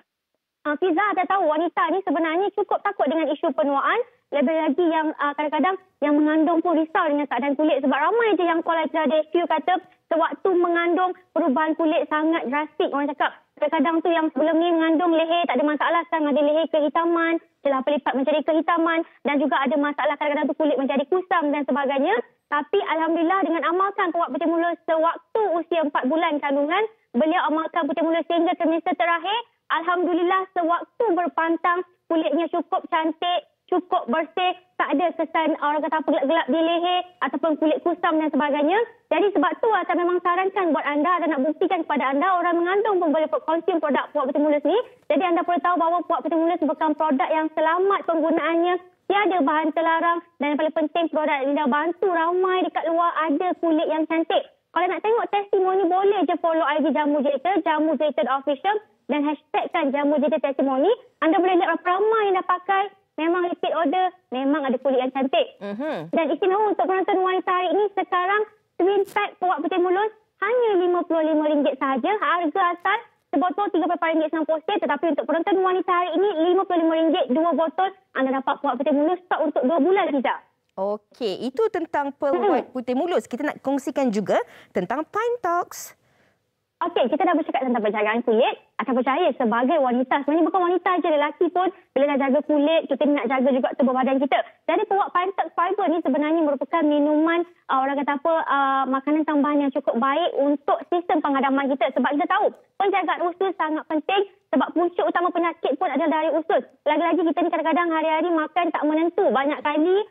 Fiza, anda tahu wanita ni sebenarnya cukup takut dengan isu penuaan. Lebih lagi yang kadang-kadang yang mengandung pun risau dengan keadaan kulit. Sebab ramai je yang call Aitra Desview kata sewaktu mengandung perubahan kulit sangat drastik. Orang cakap kadang-kadang tu yang sebelum ni mengandung leher tak ada masalah. Sekarang ada leher kehitaman, celah pelipat menjadi kehitaman dan juga ada masalah kadang-kadang tu kulit menjadi kusam dan sebagainya. Tapi Alhamdulillah dengan amalkan Puak Putih Mulus sewaktu usia 4 bulan kandungan, beliau amalkan Putih Mulus sehingga trimester terakhir. Alhamdulillah sewaktu berpantang kulitnya cukup cantik, cukup bersih, tak ada kesan orang kata apa gelap-gelap di leher ataupun kulit kusam dan sebagainya. Jadi sebab tu saya memang sarankan buat anda dan nak buktikan kepada anda orang mengandung pun boleh konsum produk Puak Putih Mulus ni. Jadi anda perlu tahu bahawa Puak Putih Mulus merupakan produk yang selamat penggunaannya, tiada bahan terlarang dan yang paling penting produk ini dah bantu ramai dekat luar ada kulit yang cantik. Kalau nak tengok testimoni boleh je follow IG Jamu Jeta, Jamu Jeta Official dan hashtagkan Jamu Jeta Testimoni. Anda boleh lihat berapa ramai yang dah pakai. Memang repeat order, memang ada kulit yang cantik. Dan istimewa untuk penonton wanita hari ini sekarang twin pack Puak Putih Mulus hanya RM55 sahaja. Harga asal sebotol RM30.90, tetapi untuk penonton wanita hari ini RM55 2 botol. Anda dapat Puak Putih Mulus stok untuk 2 bulan Fiza. Okey, itu tentang Puak Putih Mulus. Kita nak kongsikan juga tentang Pine Talks. Okey, kita dah bercakap tentang penjagaan kulit. Akan percaya sebagai wanita, sebenarnya bukan wanita je, lelaki pun bila nak jaga kulit, kita nak jaga juga tubuh badan kita. Jadi Puak Pine Talks Fiber ni sebenarnya merupakan minuman, orang kata apa, makanan tambahan yang cukup baik untuk sistem penghadaman kita. Sebab kita tahu, penjagaan usus sangat penting sebab punca utama penyakit pun adalah dari usus. Lagi-lagi kita ni kadang-kadang hari-hari makan tak menentu. Banyak kali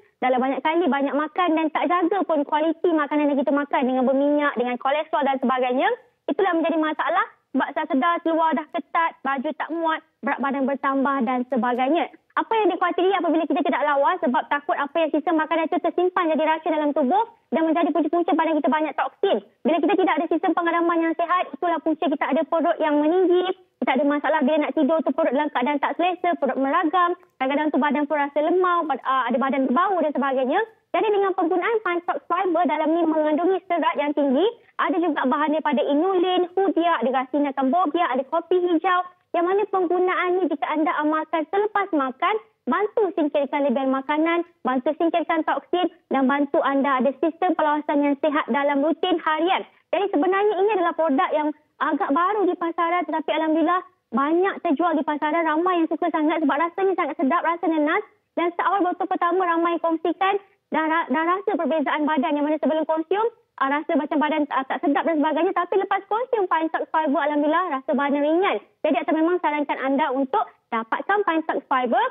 banyak makan dan tak jaga pun kualiti makanan yang kita makan dengan berminyak, dengan kolesterol dan sebagainya. Itulah menjadi masalah sebab saya sedar keluar dah ketat, baju tak muat, berat badan bertambah dan sebagainya. Apa yang dikhawatiri apabila kita tidak lawas sebab takut apa yang sistem makanan itu tersimpan jadi racun dalam tubuh dan menjadi punca-punca badan kita banyak toksin. Bila kita tidak ada sistem penghadaman yang sihat, itulah punca kita ada perut yang meninggi, kita ada masalah bila nak tidur tu perut dalam keadaan tak selesa, perut meragam, kadang-kadang tu badan pun rasa lemau, ada badan berbau dan sebagainya. Jadi dengan penggunaan Pine Talks Fiber dalam ni mengandungi serat yang tinggi, ada juga bahan daripada inulin, hudia, ada Garcinia cambogia, ada kopi hijau, yang mana penggunaannya jika anda amalkan selepas makan, bantu singkirkan lebihan makanan, bantu singkirkan toksin dan bantu anda ada sistem perlawasan yang sihat dalam rutin harian. Jadi sebenarnya ini adalah produk yang agak baru di pasaran tetapi Alhamdulillah banyak terjual di pasaran, ramai yang suka sangat sebab rasanya sangat sedap, rasa nenas dan seawal botol pertama ramai kongsikan dah rasa perbezaan badan yang mana sebelum konsum rasa macam badan tak sedap dan sebagainya, tapi lepas konsum Pine Talks Fiber Alhamdulillah rasa badan ringan. Jadi saya memang sarankan anda untuk dapatkan Pine Talks Fiber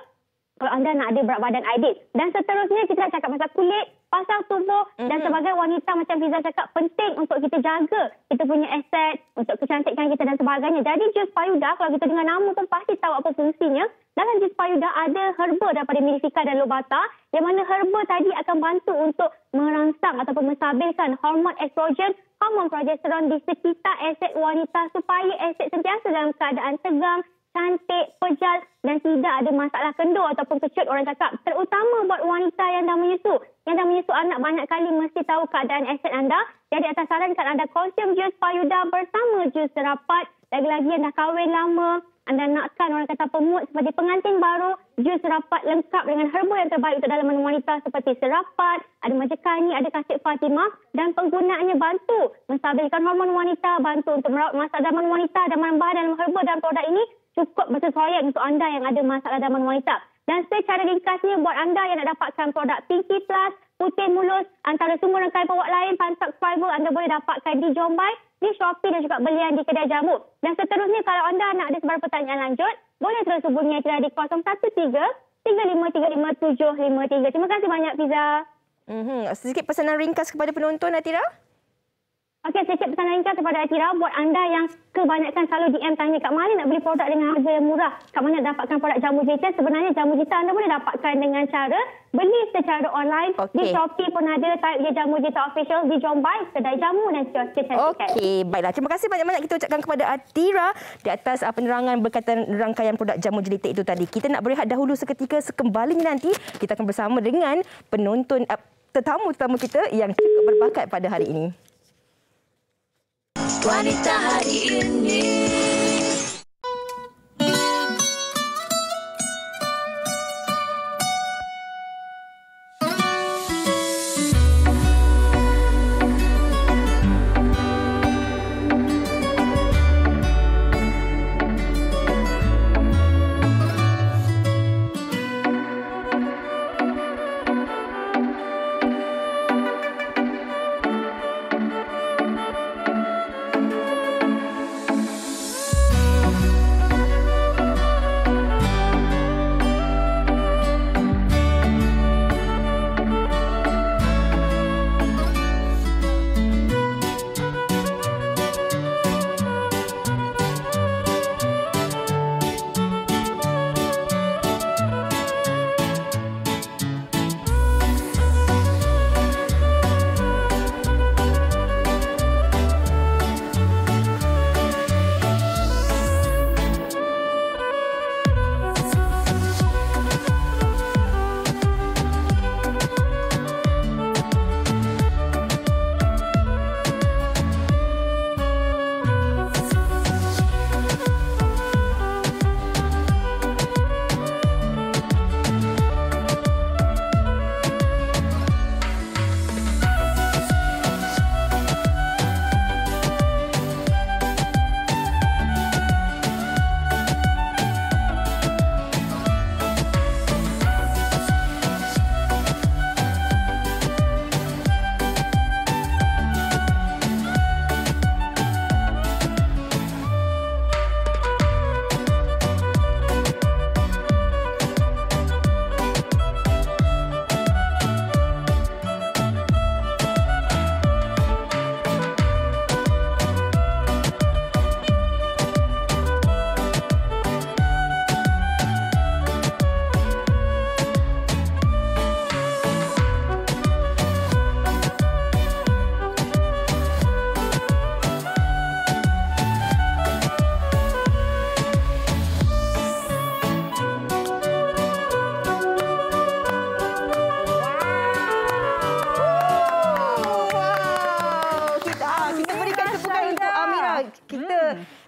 kalau anda nak ada berat badan ideal. Dan seterusnya kita nak cakap pasal kulit, pasal tubuh dan sebagai wanita macam Fiza cakap penting untuk kita jaga kita punya aset, untuk kecantikan kita dan sebagainya. Jadi jus payuda kalau kita dengar nama pun pasti tahu apa fungsinya. Dalam jus payuda ada herba daripada Millifika dan Lobata yang mana herba tadi akan bantu untuk merangsang ataupun menstabilkan hormon estrogen, hormon progesteron di sekitar aset wanita supaya aset sentiasa dalam keadaan tegang, cantik, pejal dan tidak ada masalah kendur ataupun kecut orang cakap. Terutama buat wanita yang dah menyusu. Yang dah menyusu anak banyak kali mesti tahu keadaan aset anda. Jadi atas sarankan anda konsum jus payuda bersama jus serapat. Lagi-lagi yang dah kahwin lama, anda nakkan orang kata pemut seperti pengantin baru, jus serapat lengkap dengan herba yang terbaik untuk dalaman wanita seperti serapat, ada majekani, ada kasih Fatimah dan penggunaannya bantu menstabilkan hormon wanita, bantu untuk merawat masalah dalaman wanita dan bahan dalam herba dan produk ini cukup bersesuaian untuk anda yang ada masalah dalaman wanita. Dan secara ringkasnya buat anda yang nak dapatkan produk Pinky Plus, Putih Mulus, antara semua rangkaian produk lain, Pine Talks Fiber anda boleh dapatkan di John By di Shopee dan juga belian di kedai jamu. Dan seterusnya kalau anda nak ada sebarang pertanyaan lanjut, boleh terus hubungi Atira di 013-3535-7553. Terima kasih banyak Fiza. Sedikit pesanan ringkas kepada penonton Atira. Okey, sedikit pesanan ringkas kepada Atira buat anda yang kebanyakan selalu DM tanya kat mana nak beli produk dengan harga yang murah, kat mana dapatkan produk jamu Jita. Sebenarnya jamu Jita anda boleh dapatkan dengan cara beli secara online. Di Shopee pun ada, type je Jamu Jita Official di Jombai, kedai jamu dan kios kecantikan. Okey, baiklah. Terima kasih banyak-banyak kita ucapkan kepada Atira di atas penerangan berkaitan rangkaian produk jamu Jelita itu tadi. Kita nak berehat dahulu seketika, sekembalinya nanti kita akan bersama dengan penonton tetamu-tetamu kita yang cukup berbakat pada hari ini. Wanita hari ini.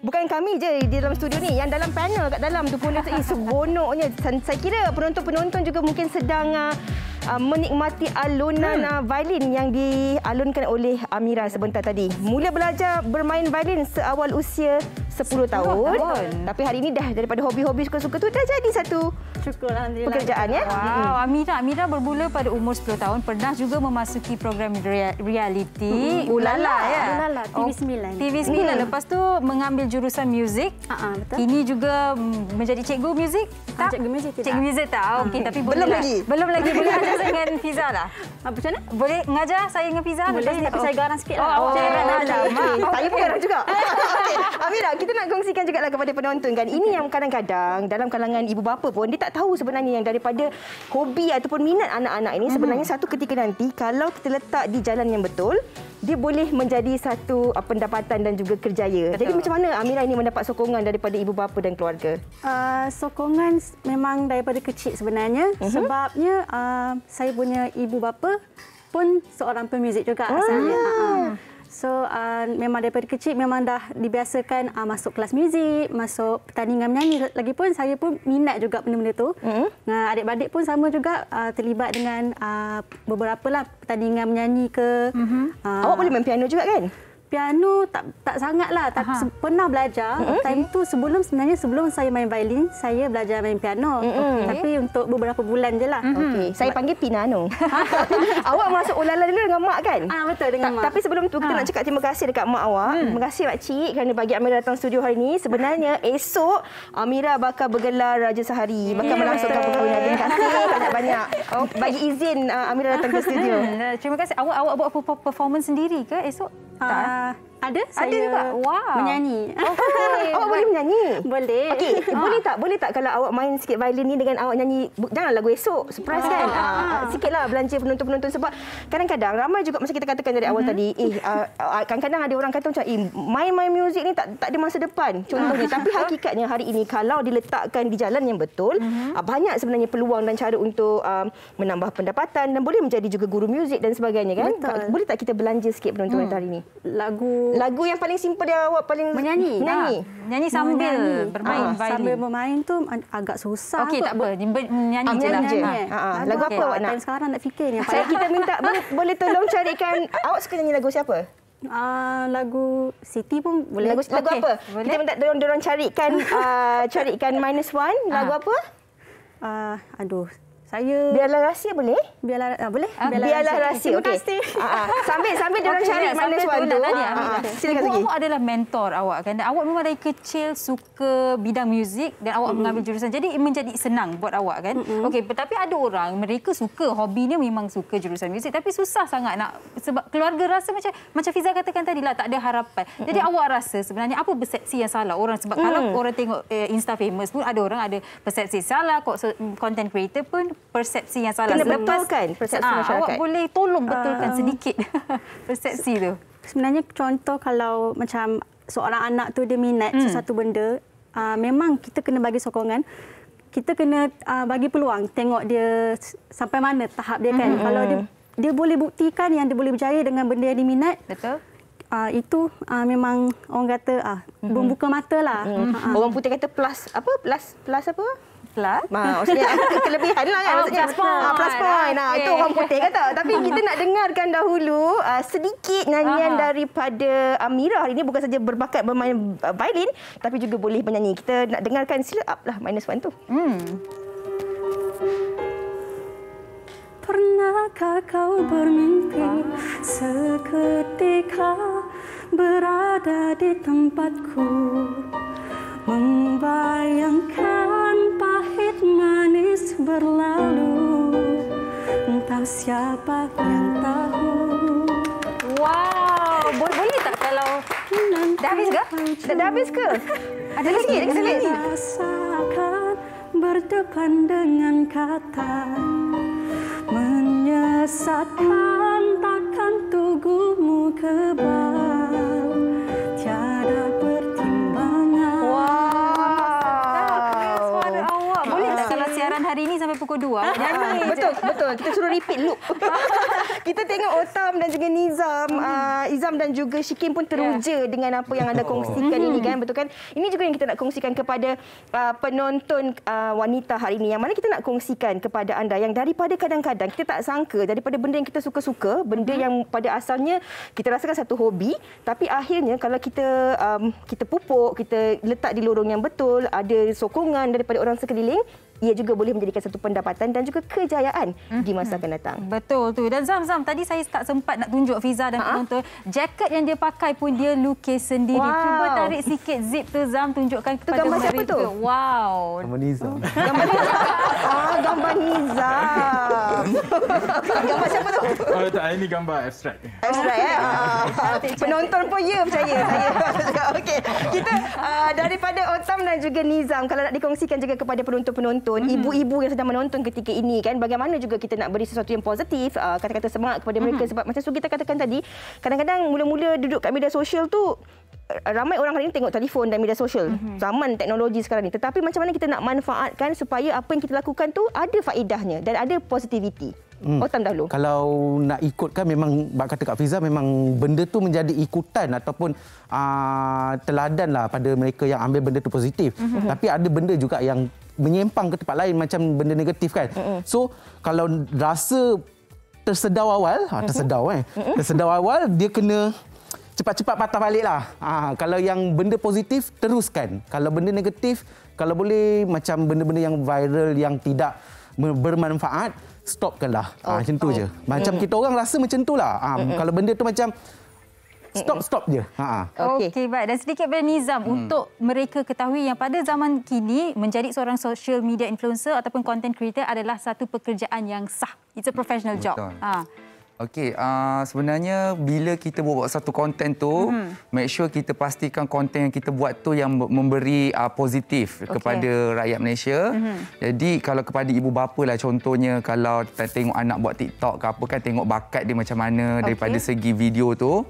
Bukan kami je di dalam studio ni, yang dalam panel kat dalam tu pun seronoknya. Saya kira penonton-penonton juga mungkin sedang menikmati alunan violin yang dialunkan oleh Amira sebentar tadi. Mula belajar bermain violin seawal usia 10 tahun. Tapi hari ini dah daripada hobi-hobi suka-suka tu dah jadi satu pekerjaan ya. Wow, Amira bermula pada umur 10 tahun, pernah juga memasuki program reality Ulala ya. Ulala TV9. TV9 lepas tu mengambil jurusan muzik. Betul. Kini juga menjadi cikgu muzik. Tak? Cikgu muzik tidak. Cikgu muzik tak. Okey, tapi belum lagi. Belum lagi boleh ajar saya dengan Fiza lah. Macam mana? Boleh mengajar saya dengan Fiza? Boleh, tapi saya garang sikit lah. Saya pun garang juga. Okay. Amira, kita nak kongsikan juga lah kepada penonton kan. Ini yang kadang-kadang dalam kalangan ibu bapa pun dia tak tahu sebenarnya yang daripada hobi ataupun minat anak-anak ini sebenarnya satu ketika nanti kalau kita letak di jalan yang betul, dia boleh menjadi satu pendapatan dan juga kerjaya. Betul. Jadi macam mana Amira ini mendapat sokongan daripada ibu bapa dan keluarga? Sokongan memang daripada kecil sebenarnya. Sebabnya saya punya ibu bapa pun seorang pemuzik juga asalnya. So memang daripada kecil memang dah dibiasakan masuk kelas muzik, masuk pertandingan menyanyi. Lagipun saya pun minat juga benda-benda tu. Adik-beradik pun sama juga terlibat dengan beberapa lah pertandingan menyanyi ke. Awak boleh main piano juga kan? Piano tak sangatlah, tapi pernah belajar. Time tu sebelum saya main violin, saya belajar main piano. Tapi untuk beberapa bulan je lah. Saya panggil Pinano. Awak masuk Ulala dulu dengan mak kan? Betul, dengan mak. Tapi sebelum tu kita nak cakap terima kasih dekat mak awak. Terima kasih makcik kerana bagi Amira datang studio hari ini. Sebenarnya esok Amira bakal bergelar Raja Sehari. Bakal melangsungkan perkahwinan. Terima kasih banyak-banyak. Bagi izin Amira datang ke studio. Terima kasih. Awak buat performance sendiri ke esok? Ada, saya juga. Wow. Menyanyi. Awak boleh menyanyi? Boleh. Okey, boleh tak kalau awak main sikit violin ni dengan awak nyanyi, jangan lagu esok, surprise kan? Sikitlah belanja penonton-penonton sebab kadang-kadang ramai juga macam kita katakan dari awal tadi, kadang-kadang ada orang kata macam main-main muzik ni tak ada masa depan. Contohnya, tapi hakikatnya hari ini kalau diletakkan di jalan yang betul, banyak sebenarnya peluang dan cara untuk menambah pendapatan dan boleh menjadi juga guru muzik dan sebagainya kan? Betul. Boleh tak kita belanja sikit penonton hari ini? Lagu yang paling simple dia awak paling menyanyi. Nyanyi sambil bermain violin. Sambil bermain tu agak susah. Okey, tak apa. Menyanyi je lah. Lagu apa awak nak? Time sekarang nak fikir ni. Kita minta boleh tolong carikan awak suka nyanyi lagu siapa? Lagu Siti pun boleh. Lagu apa? Boleh. Kita minta dorang carikan -1 lagu apa? Saya Biarlah Rahsia boleh? Boleh. Biarlah Rahsia. Okey. Sambil dorang cari -1 tu. Silakan lagi. Awak adalah mentor awak kan. Dan awak memang dari kecil suka bidang muzik dan awak mengambil jurusan. Jadi menjadi senang buat awak kan. Okey, tapi ada orang mereka suka hobinya memang suka jurusan muzik tapi susah sangat nak sebab keluarga rasa macam Fiza katakan tadi lah tak ada harapan. Jadi awak rasa sebenarnya apa persepsi yang salah orang sebab kalau orang tengok Insta famous pun ada orang ada persepsi salah, content creator pun persepsi yang salah. Kena betulkan persepsi masyarakat. Awak boleh tolong betulkan sedikit persepsi tu. Sebenarnya contoh kalau macam seorang anak tu dia minat sesuatu benda, memang kita kena bagi sokongan. Kita kena bagi peluang tengok dia sampai mana tahap dia kan. Kalau dia boleh buktikan yang dia boleh berjaya dengan benda yang diminat. Betul. Itu memang orang kata membuka mata lah. Orang putih kata plus apa? Plus apa? Plus? Maksudnya kelebihan lah kan. Maksudnya plus point. Itu orang putih kata. Tapi kita nak dengarkan dahulu sedikit nyanyian daripada Amira. Hari ini bukan saja berbakat bermain violin tapi juga boleh menyanyi. Kita nak dengarkan, sila up lah -1 tu. Pernahkah kau bermimpi seketika berada di tempatku, membayangkan pahit manis berlalu, entah siapa yang tahu. Wow, boleh tak kalau dah habis ke? Dah habis ke? Ada lagi? Rasakan berdepan dengan kata menyesatkan, takkan tubuhmu kebal, tiada pertimbangan. Suara awak boleh tak kalau siaran hari ini sampai pukul 2 nyanyi? Betul. Kita suruh repeat loop. Kita tengok Otam dan juga Nizam, Izam dan juga Syikim pun teruja dengan apa yang anda kongsikan ini kan, betul kan? Ini juga yang kita nak kongsikan kepada penonton wanita hari ini, yang mana kita nak kongsikan kepada anda yang daripada kadang-kadang kita tak sangka daripada benda yang kita suka-suka, benda yang pada asalnya kita rasakan satu hobi, tapi akhirnya kalau kita pupuk, kita letak di lorong yang betul, ada sokongan daripada orang sekeliling, ia juga boleh menjadikan satu pendapatan dan juga kejayaan di masa akan datang. Betul tu. Dan Zam, tadi saya tak sempat nak tunjuk Fiza dan penonton. Jaket yang dia pakai pun dia lukis sendiri. Wow. Cuba tarik sikit zip tu Zam, tunjukkan kepada gambar mereka. siapa tu? Wow. Gambar Nizam. Gambar Nizam. Gambar siapa tu? Tak, ini gambar abstrak. Abstrak penonton pun ya, percaya saya. Okey. Kita daripada Otam dan juga Nizam, kalau nak dikongsikan juga kepada penonton-penonton, ibu-ibu yang sedang menonton ketika ini kan, bagaimana juga kita nak beri sesuatu yang positif, kata-kata semangat kepada mereka sebab macam kita katakan tadi, kadang-kadang mula-mula duduk kat media sosial tu ramai orang hari ini tengok telefon dan media sosial. Zaman teknologi sekarang ni. Tetapi macam mana kita nak manfaatkan supaya apa yang kita lakukan tu ada faedahnya dan ada positivity. Otam dahulu. Kalau nak ikutkan memang kata Kak Fiza, memang benda tu menjadi ikutan ataupun teladan lah pada mereka yang ambil benda tu positif. Tapi ada benda juga yang menyimpang ke tempat lain macam benda negatif kan. So kalau rasa tersedar awal, tersedar awal dia kena cepat-cepat patah baliklah. Kalau yang benda positif, teruskan. Kalau benda negatif, kalau boleh macam benda-benda yang viral yang tidak bermanfaat, stopkanlah. Macam tu je. Macam kita orang rasa macam itulah. Kalau benda tu macam stop je. Okey, baik. Dan sedikit pada Nizam untuk mereka ketahui yang pada zaman kini menjadi seorang social media influencer ataupun content creator adalah satu pekerjaan yang sah. It's a professional job. Okey, sebenarnya bila kita buat satu konten tu, make sure kita pastikan konten yang kita buat tu yang memberi positif kepada rakyat Malaysia. Jadi kalau kepada ibu bapa lah contohnya, kalau kita tengok anak buat TikTok ke apa kan, tengok bakat dia macam mana daripada segi video tu.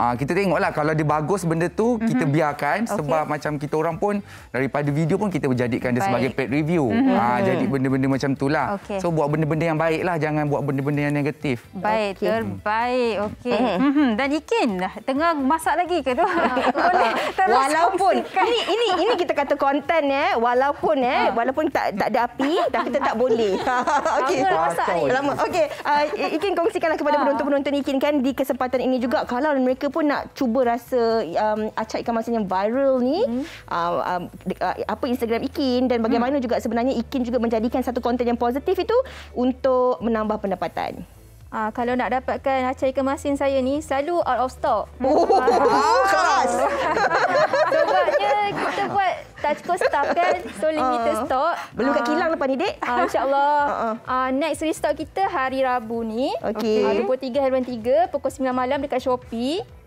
Kita tengoklah kalau dia bagus benda tu, kita biarkan sebab macam kita orang pun daripada video pun kita menjadikan dia sebagai paid review. Jadi benda-benda macam itulah. So buat benda-benda yang baiklah, jangan buat benda-benda yang negatif. Baik, terbaik. Okey. Dan Ikin tengah masak lagi ke tu? Walaupun ini kita kata konten walaupun tak ada api tapi tetap boleh. Okey. Lama. Okey, Ikin kongsikanlah kepada penonton-penonton Ikin kan di kesempatan ini juga kalau mereka pun nak cuba rasa acak ikan masin yang viral ni, apa Instagram Ikin dan bagaimana juga sebenarnya Ikin juga menjadikan satu konten yang positif itu untuk menambah pendapatan. Kalau nak dapatkan acak ikan masin saya ni selalu out of stock. Keras. Sebabnya kita buat tak cukup staff kan, so limited stock. Belum kat kilang lepas ni, Dek? InsyaAllah. Next restock kita hari Rabu ni. 23 hari bulan 3 pukul 9 malam dekat Shopee.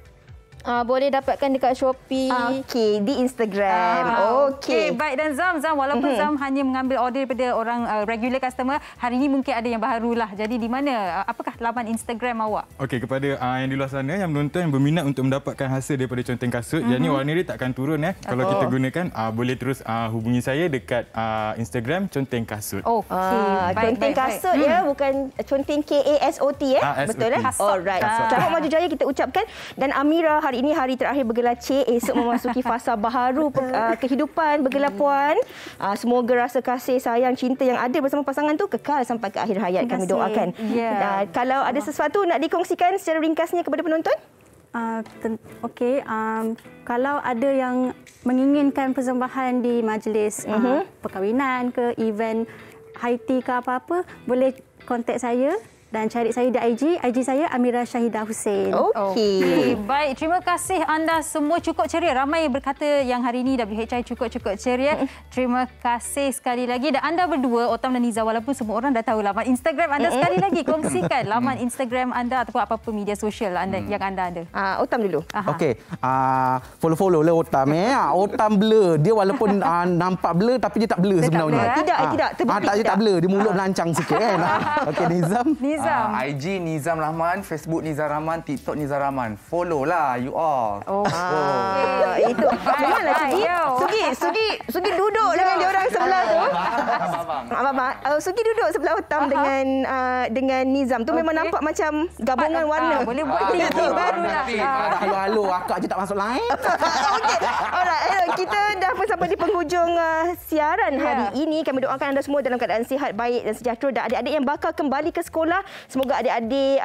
Boleh dapatkan dekat Shopee. Okey, di Instagram. Okey. Baik, dan Zam walaupun Zam hanya mengambil order daripada orang regular customer, hari ini mungkin ada yang barulah. Jadi di mana? Apakah laman Instagram awak? Okey, kepada yang di luar sana yang menonton yang berminat untuk mendapatkan hasil daripada conteng kasut, jadi warna dia takkan turun kalau kita gunakan, boleh terus hubungi saya dekat Instagram conteng kasut. Conteng kasut ya, bukan conteng KASOT betul Alright. Selamat maju jaya kita ucapkan. Dan Amira, hari ini hari terakhir bergelar Cik, esok memasuki fasa baharu kehidupan bergelar Puan. Semoga rasa kasih, sayang, cinta yang ada bersama pasangan tu kekal sampai ke akhir hayat, kami doakan. Kalau ada sesuatu nak dikongsikan secara ringkasnya kepada penonton? Okey, kalau ada yang menginginkan persembahan di majlis perkahwinan ke event high tea ke apa-apa, boleh kontak saya dan cari saya di IG saya Amira Syahidah Hussein. Okey. Baik, terima kasih anda semua cukup ceria. Ramai berkata yang hari ini WHI cukup ceria. Terima kasih sekali lagi. Dan anda berdua, Otam dan Niza, walaupun semua orang dah tahu laman Instagram anda, sekali lagi kongsikan laman Instagram anda ataupun apa-apa media sosial anda yang anda ada. Otam dulu. Okey. Follow lah Otam. Otam blur. Dia walaupun nampak blur tapi dia tak blur sebenarnya. Tidak. Tak blur. Dia mulut melancang sikit kan. Okey, Nizam. IG Nizam Rahman, Facebook Nizam Rahman, TikTok Nizam Rahman. Follow lah you all. Itu. Janganlah Sugi duduk dengan dia orang sebelah tu. Abang. Sugi duduk sebelah Otam dengan Nizam tu memang nampak macam gabungan warna. Boleh buat TV baru lah. Halo, akak je tak masuk line. Okey. Alright, kita dah pun sampai di penghujung siaran hari ini. Kami doakan anda semua dalam keadaan sihat, baik dan sejahtera, dan adik-adik yang bakal kembali ke sekolah, semoga adik-adik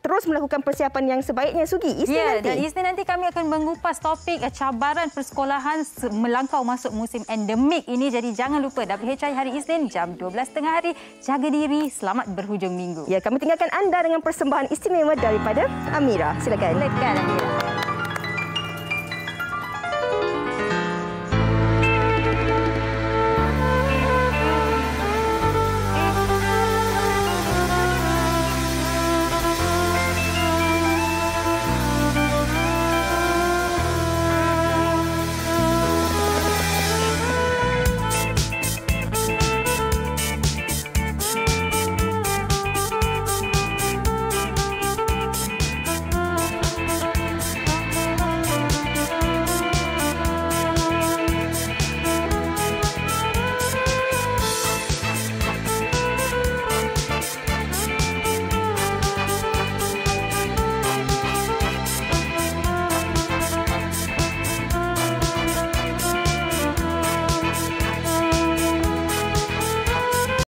terus melakukan persiapan yang sebaiknya. Sugi, Isnin nanti. Dan Isnin nanti kami akan mengupas topik cabaran persekolahan melangkau masuk musim endemik ini. Jadi jangan lupa WHI hari Isnin jam 12.30 hari. Jaga diri, selamat berhujung minggu. Ya, kami tinggalkan anda dengan persembahan istimewa daripada Amira. Silakan. Amira.